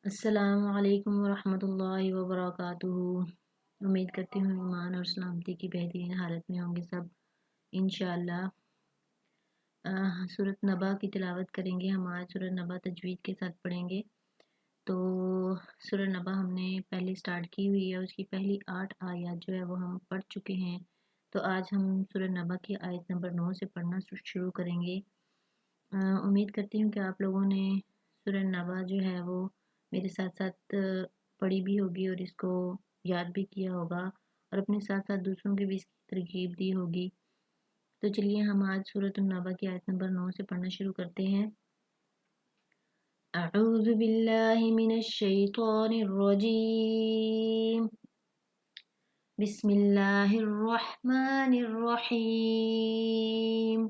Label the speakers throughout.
Speaker 1: अस्सलामु अलैकुम वरहमतुल्लाहि वबरकातुहू। उम्मीद करती हूँ ईमान और सलामती की बेहतरीन हालत में होंगे सब इंशाअल्लाह। सूरत नबा की तिलावत करेंगे। हम आज सूरत नबा तजवीद के साथ पढ़ेंगे। तो सूरत नबा हमने पहले स्टार्ट की हुई है, उसकी पहली 8 आयत जो है वो हम पढ़ चुके हैं। तो आज हम सूरत नबा की आयत नंबर 9 से पढ़ना शुरू करेंगे। उम्मीद करती हूँ कि आप लोगों ने सूरह नबा जो है वो मेरे साथ साथ पढ़ी भी होगी और इसको याद भी किया होगा और अपने साथ साथ दूसरों के भी इसकी तरगीब दी होगी। तो चलिए हम आज सूरत नबा की आयत नंबर 9 से पढ़ना शुरू करते हैं। अऊज़ु बिल्लाहि मिनश शैतानिर रजीम। बिस्मिल्लाहिर रहमानिर रहीम।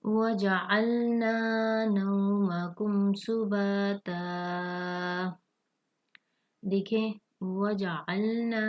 Speaker 1: वजअलना नौमकुम सुबाता। देखें, वजअलना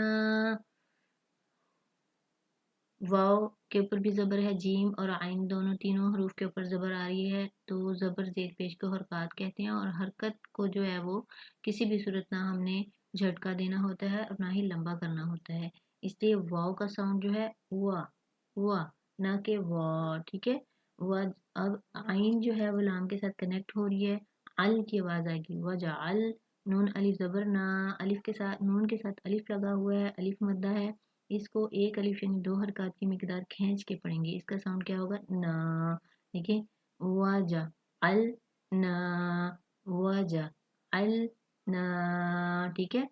Speaker 1: वाव के ऊपर भी ज़बर है, जीम और आइन दोनों तीनों हरूफ के ऊपर ज़बर आ रही है। तो ज़बर ज़ेर पेश को हरकत कहते हैं और हरकत को जो है वो किसी भी सूरत ना हमने झटका देना होता है और ना ही लंबा करना होता है। इसलिए वाव का साउंड जो है हुआ ना कि वा, ठीक है। वह अब आइन जो है वो लाम के साथ कनेक्ट हो रही है, अल की आवाज़ आएगी। वजअल नून अलिफ ज़बर ना, अलिफ के साथ नून के साथ अलिफ लगा हुआ है, अलिफ मद्दा है। इसको एक अलिफ यानी 2 हरकत की मिकदार खींच के पढ़ेंगे। इसका साउंड क्या होगा? ना। देखिए, वाजा अल ना, वाजा अल ना, ठीक है।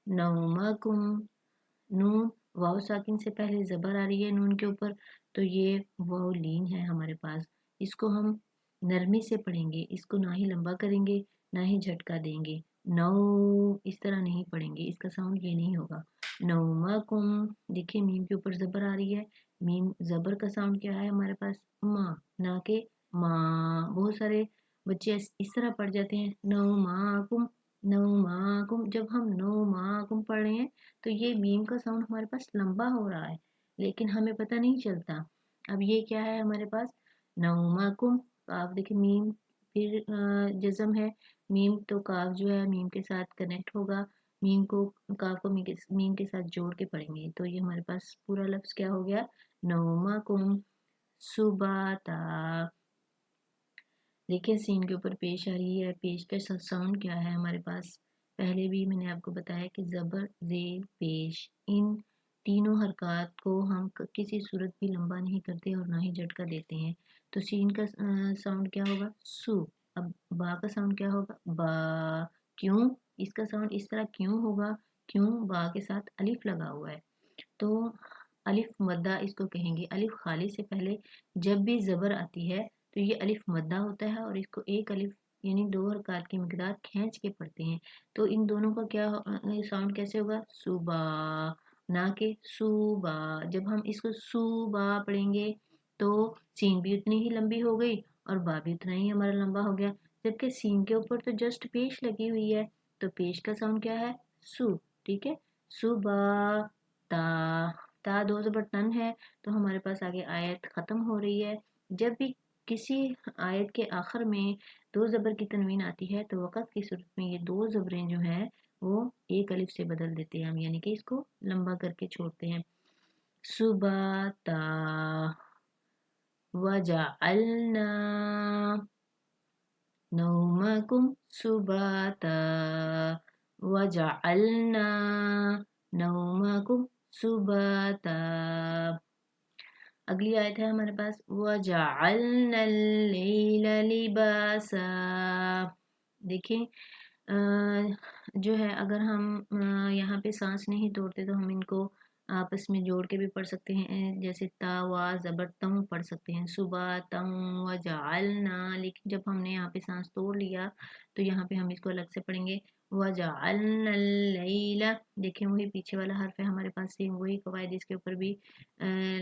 Speaker 1: नौमकुम, नून वाव साकिन से पहले ज़बर आ रही है नून के ऊपर, तो ये वाव लीन है हमारे पास। इसको हम नरमी से पढ़ेंगे, इसको ना ही लंबा करेंगे ना ही झटका देंगे। नौ इस तरह नहीं पढ़ेंगे, इसका साउंड ये नहीं होगा। नौमकुम, देखिए मीम के ऊपर ज़बर आ रही है। मीम ज़बर का साउंड क्या है हमारे पास? माँ, ना के माँ। बहुत सारे बच्चे इस तरह पढ़ जाते हैं, नौमाकुम नौमाकुम। जब हम नौमाकुम पढ़ रहे हैं तो ये मीम का साउंड हमारे पास लंबा हो रहा है, लेकिन हमें पता नहीं चलता। अब ये क्या है हमारे पास? नौमाकुम। काफ, देखिए मीम फिर जज़म है। मीम तो काफ जो है मीम के साथ कनेक्ट होगा। मीम को काफ को मीम के साथ जोड़ के पढ़ेंगे तो ये हमारे पास पूरा लफ्ज़ क्या हो गया? नौमाकुम सुबाता। देखिए सीन के ऊपर पेश आ रही है। पेश का साउंड क्या है हमारे पास? पहले भी मैंने आपको बताया कि ज़बर ज़ेर पेश, इन तीनों हरकत को हम किसी सूरत भी लंबा नहीं करते और ना ही झटका देते हैं। तो सीन का साउंड क्या होगा? सु। अब बा का साउंड क्या होगा? बा। क्यों इसका साउंड इस तरह क्यों होगा? क्यों? बा के साथ अलिफ लगा हुआ है। तो अलिफ मद्दा इसको कहेंगे। अलिफ खाली से पहले जब भी ज़बर आती है तो ये अलिफ मद्दा होता है और इसको एक अलिफ यानी 2 हरकत की मिकदार खींच के पढ़ते हैं। तो इन दोनों का क्या साउंड कैसे होगा? सुबह, ना कि सुबह। जब हम इसको सुबह पढ़ेंगे तो सीन भी उतनी ही लंबी हो गई और बा भी उतना ही हमारा लंबा हो गया। जबकि सीन के ऊपर तो जस्ट पेश लगी हुई है, तो पेश का साउंड क्या है? सु, ठीक है। सुबह ता, ता दो ज़बर तन है तो हमारे पास आगे आयत ख़त्म हो रही है। जब भी किसी आयत के आखिर में 2 ज़बर की तनवीन आती है तो वक़्त की सूरत में ये 2 ज़बरें जो हैं वो एक अलिफ से बदल देते हैं हम, यानी कि इसको लंबा करके छोड़ते हैं। सुबाता वजअलना नौमकुम सुबाता वजअलना नौमकुम सुबाता। अगली आयत है हमारे पास वजअलना लैला लिबासा। देखें जो है अगर हम यहाँ पे सांस नहीं तोड़ते तो हम इनको आपस में जोड़ के भी पढ़ सकते हैं, जैसे ता वा ज़बर तम पढ़ सकते हैं, सुबह तम वजअलना। लेकिन जब हमने यहाँ पे सांस तोड़ लिया तो यहाँ पे हम इसको अलग से पढ़ेंगे, वजअलना लैला। देखें वही पीछे वाला हर्फ है हमारे पास, सेम वही कवायद इसके ऊपर भी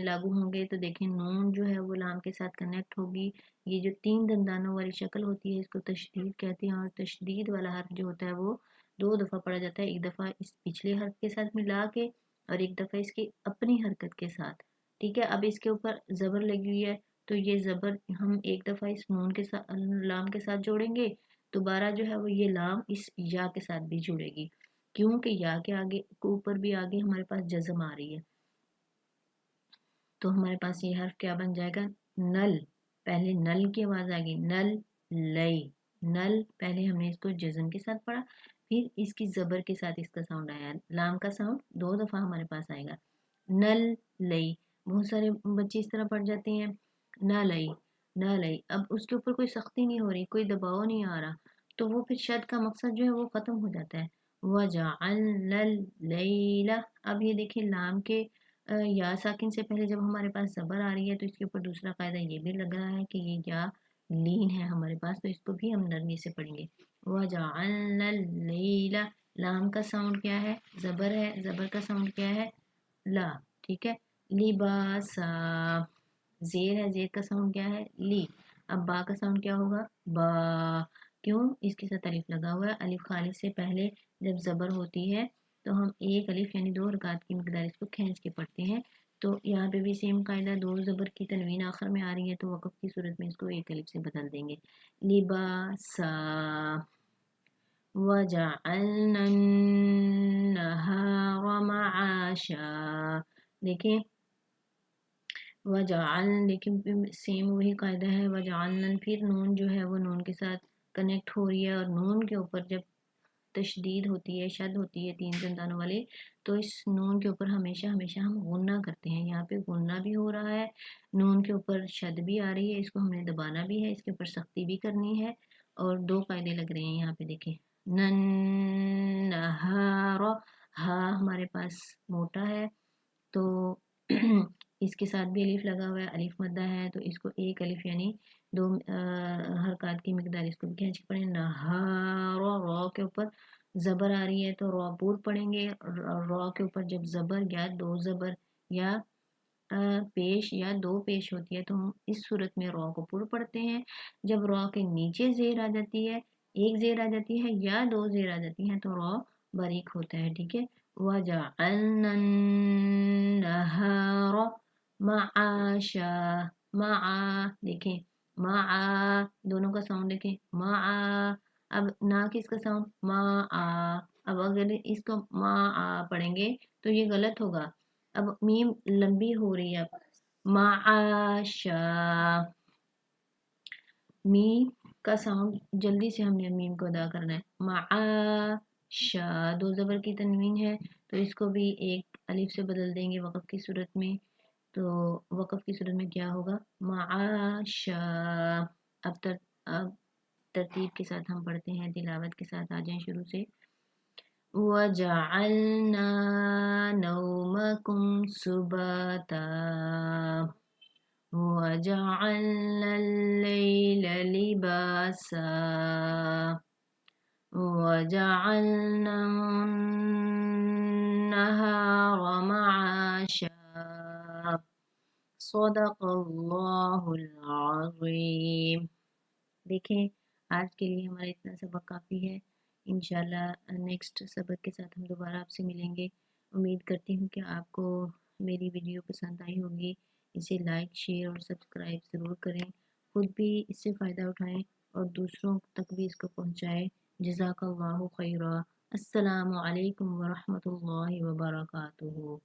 Speaker 1: लागू होंगे। तो देखें नून जो है वो लाम के साथ कनेक्ट होगी। ये जो 3 दंदानों वाली शक्ल होती है इसको तशदीद कहते हैं और तशदीद वाला हर्फ जो होता है वो 2 दफ़ा पढ़ा जाता है। एक दफ़ा इस पिछले हर्फ के साथ मिला के और एक दफ़ा इसकी अपनी हरकत के साथ, ठीक है। अब इसके ऊपर ज़बर लगी हुई है तो ये ज़बर हम एक दफ़ा इस नून के साथ लाम के साथ जोड़ेंगे दोबारा जो है वो ये लाम इस या के साथ भी जुड़ेगी, क्योंकि या के आगे के ऊपर भी आगे हमारे पास जज़म आ रही है। तो हमारे पास ये हर्फ क्या बन जाएगा, नल। पहले नल की आवाज़ आएगी, नल लई, नल पहले हमने इसको जज़म के साथ पढ़ा, फिर इसकी ज़बर के साथ इसका साउंड आया, लाम का साउंड 2 दफ़ा हमारे पास आएगा, नल लई। बहुत सारे बच्चे इस तरह पढ़ जाते हैं, न लई, न लई। अब उसके ऊपर कोई सख्ती नहीं हो रही, कोई दबाव नहीं आ रहा, तो वो फिर शद का मकसद जो है वो ख़त्म हो जाता है। वजअलनल लैला, अब ये देखिए लाम के या साकिन से पहले जब हमारे पास ज़बर आ रही है तो इसके ऊपर दूसरा कायदा ये भी लग रहा है कि ये या लीन है हमारे पास, तो इसको भी हम नरमी से पढ़ेंगे। वजअलनल लैला, लाम का साउंड क्या है, ज़बर है, ज़बर का साउंड क्या है, ला, ठीक है। लिबासा, जेर है, जेर का साउंड क्या है, ली। अब बा का साउंड क्या होगा, बा। क्यों, इसके साथ अलिफ लगा हुआ है, अलिफ खाली से पहले जब ज़बर होती है तो हम एक अलिफ यानी 2 हरकत की मकदार इसको खींच के पढ़ते हैं। तो यहाँ पे भी सेम कायदा, 2 ज़बर की तनवीन आखिर में आ रही है तो वक़्फ़ की सूरत में इसको एक अलिफ से बदल देंगे, लिबासा। वजअलना अन्नहारा मआशा, देखिए वजाल, लेकिन सेम वही कायदा है, वजालन, फिर नून जो है वो नून के साथ कनेक्ट हो रही है, और नून के ऊपर जब तशदीद होती है, शद होती है 3 दंतानों वाले, तो इस नून के ऊपर हमेशा हमेशा हम गुन्ना करते हैं। यहाँ पे गुन्ना भी हो रहा है, नून के ऊपर शद भी आ रही है, इसको हमने दबाना भी है, इसके ऊपर सख्ती भी करनी है, और 2 कायदे लग रहे हैं यहाँ पे, देखें नन नहारा, हा हमारे पास मोटा है तो इसके साथ भी अलिफ लगा हुआ है, अलिफ मद्दा है, तो इसको एक अलिफ यानी 2 हरकत की मकदार इसको भी खींच के पढ़ें, नहारा, रॉ के ऊपर ज़बर आ रही है तो रॉ पूर पढ़ेंगे, रॉ के ऊपर जब ज़बर या 2 ज़बर या पेश या 2 पेश होती है तो हम इस सूरत में रॉ को पूर पढ़ते हैं। जब रॉ के नीचे ज़ेर आ जाती है, एक ज़ेर आ जाती है या 2 ज़ेर आ जाती हैं तो रॉ बारीक होता है, ठीक है। वजअलना अन्नहारा मआशा, मआ, देखें मआ, दोनों का साउंड देखें, मआ। अब ना किसका साउंड, मा। अब अगर इसको मा पढ़ेंगे तो ये गलत होगा, अब मीम लंबी हो रही है, अब माशा, मीम का साउंड जल्दी से हमने मीम को अदा करना है, माशा, 2 ज़बर की तनवीन है तो इसको भी एक अलिफ से बदल देंगे वक़्फ़ की सूरत में, तो वक़्फ़ की सूरत में क्या होगा, माशा। अब तरतीब के साथ हम पढ़ते हैं, तिलावत के साथ आ जाएं शुरू से। वजअलना नौमकुम सुबाता वजअलना الليل लिबासा वजअलना النهار معاشا सदक़ल्लाहुल अज़ीम। देखें आज के लिए हमारा इतना सबक काफ़ी है, इंशाल्लाह नेक्स्ट सबक के साथ हम दोबारा आपसे मिलेंगे। उम्मीद करती हूँ कि आपको मेरी वीडियो पसंद आई होगी, इसे लाइक शेयर और सब्सक्राइब ज़रूर करें, खुद भी इससे फ़ायदा उठाएं और दूसरों तक भी इसको पहुँचाएं। जज़ाकल्लाहु खैरा। अस्सलामु अलैकुम व रहमतुल्लाहि व बरकातुहू।